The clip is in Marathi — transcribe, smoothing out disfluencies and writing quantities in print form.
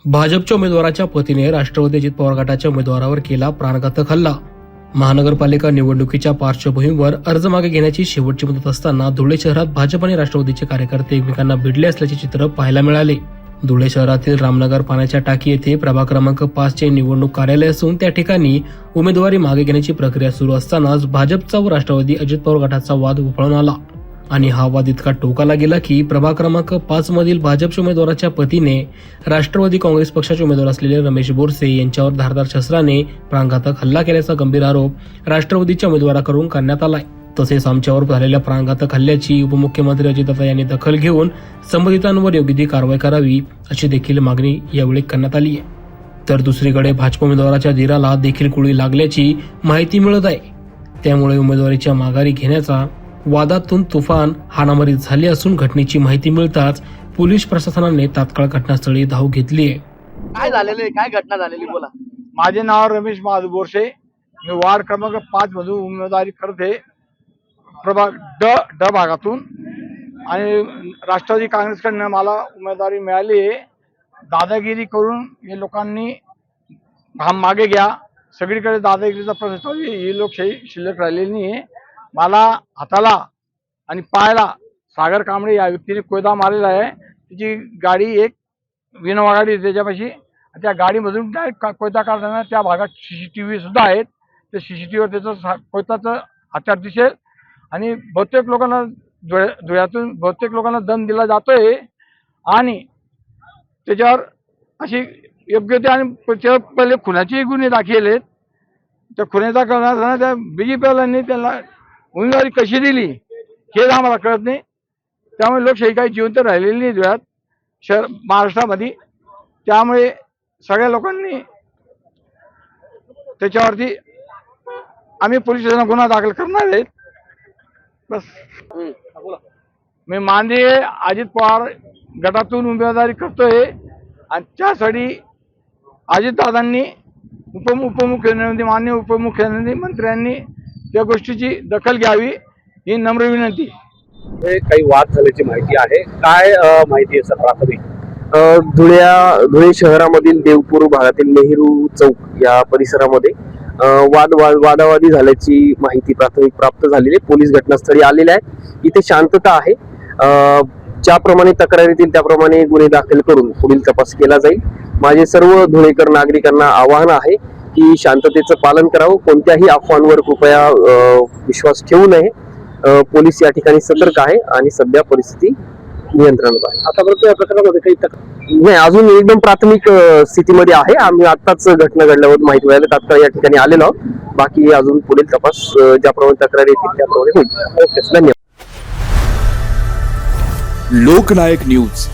भाजपच्या उमेदवाराच्या पतीने राष्ट्रवादी अजित पवार गटाच्या उमेदवारावर केला प्राणघातक हल्ला। महानगरपालिका निवडणुकीच्या पार्श्वभूमीवर अर्ज मागे घेण्याची शेवटची मुदत असताना धुळे शहरात भाजप आणि राष्ट्रवादीचे कार्यकर्ते एकमेकांना भिडले असल्याचे चित्र पाहायला मिळाले। धुळे शहरातील रामनगर पाण्याच्या टाकी येथे प्रभाग क्रमांक 5 चे निवडणूक कार्यालय असून त्या ठिकाणी उमेदवारी मागे घेण्याची प्रक्रिया सुरू असतानाच भाजपचा व राष्ट्रवादी अजित पवार गटाचा वाद उफाळून आला आणि हा वाद इतका टोकाला गेला की प्रभाग क्रमांक 5 मधील भाजपच्या उमेदवाराच्या पतीने राष्ट्रवादी काँग्रेस पक्षाचे उमेदवार असलेले रमेश बोरसे यांच्यावर धारदार शस्त्राने प्राणघातक हल्ला केल्याचा गंभीर आरोप राष्ट्रवादीच्या उमेदवाराकडून करण्यात आलाय। तसेच आमच्यावर झालेल्या प्राणघातक हल्ल्याची उपमुख्यमंत्री अजितदादा यांनी दखल घेऊन संबंधितांवर योग्य ती कारवाई करावी अशी देखील मागणी यावेळी करण्यात आली आहे। तर दुसरीकडे भाजप उमेदवाराच्या धीराला देखील कुळी लागल्याची माहिती मिळत आहे। त्यामुळे उमेदवारीच्या माघारी घेण्याचा वादातून तुफान हाणामारी झाली असून घटनेची माहिती मिळताच पोलीस प्रशासनाने तात्काळ घटनास्थळी धाव घेतली आहे। काय झालेले, काय घटना झालेली बोला। माझे नाव रमेश महादेव बोरसे, मी वार्ड क्रमांक 5 मधून उमेदवारी करते, प्रभाग ड भागातून, आणि राष्ट्रवादी काँग्रेसकडनं मला उमेदवारी मिळाली आहे। दादागिरी करून हे लोकांनी मागे घ्या, सगळीकडे दादागिरीचा प्रस्ताव, ही लोकशाही शिल्लक राहिलेली नाही। मला हाताला आणि पायाला सागर कांबळे या व्यक्तीने कोयता मारलेला आहे। तिची गाडी एक विनोवा गाडी त्याच्यापाशी, त्या गाडीमधून डायरेक्ट कोयता काढताना त्या भागात CCTV सुद्धा आहेत। त्या CCTVवर त्याचं कोयताचं हत्यार दिसेल आणि बहुतेक लोकांना धुळ्यातून बहुतेक लोकांना दम दिला जातोय आणि त्याच्यावर अशी योग्य ते, आणि त्याच्यावर पहिले खुनाचे गुन्हे दाखल आहेत। त्या खुन्याचा करण्याचा त्या BJPवाल्यांनी त्यांना उमेदवारी कशी दिली हे आम्हाला कळत नाही। त्यामुळे लोकशाही काही जिवंत राहिलेली नाही धुळ्यात शहर महाराष्ट्रामध्ये। त्यामुळे सगळ्या लोकांनी त्याच्यावरती आम्ही पोलीस स्टेशनला गुन्हा दाखल करणार आहेत। बस मी मांदे अजित पवार गटातून उमेदवारी करतोय आणि त्यासाठी अजितदादांनी उपमुख्यमंत्री माननीय उपमुख्यमंत्र्यांनी त्या गोष्टीची दखल घ्यावी ही नम्र विनंती। काही वाद झाल्याची माहिती आहे, काय माहिती आहे सर प्राथमिक? धुळे शहरामधील देवपूर भागातील नेहरू चौक या परिसरामध्ये वादावादी झाल्याची माहिती प्राथमिक प्राप्त झालेली आहे। पोलीस घटनास्थळी आलेले आहे, इथे शांतता आहे। ज्याप्रमाणे तक्रार येतील त्याप्रमाणे गुन्हे दाखल करून पुढील तपास केला जाईल। माझे सर्व धुळेकर नागरिकांना आवाहन आहे की शांततेचं पालन करावं, कोणत्याही अफवांवर कृपया विश्वास ठेवू नये। पोलीस या ठिकाणी सतर्क आहे आणि सध्या परिस्थिती नियंत्रणात आहे। आतापर्यंत या प्रकरणामध्ये काही नाही, अजून एकदम प्राथमिक स्थितीमध्ये आहे। आम्ही आत्ताच घटना घडल्यावर माहिती मिळाली, तात्काळ या ठिकाणी आलेलो आहोत। बाकी अजून पुढील तपास ज्याप्रमाणे तक्रार येतील त्याप्रमाणे होईल। धन्यवाद। लोकनायक न्यूज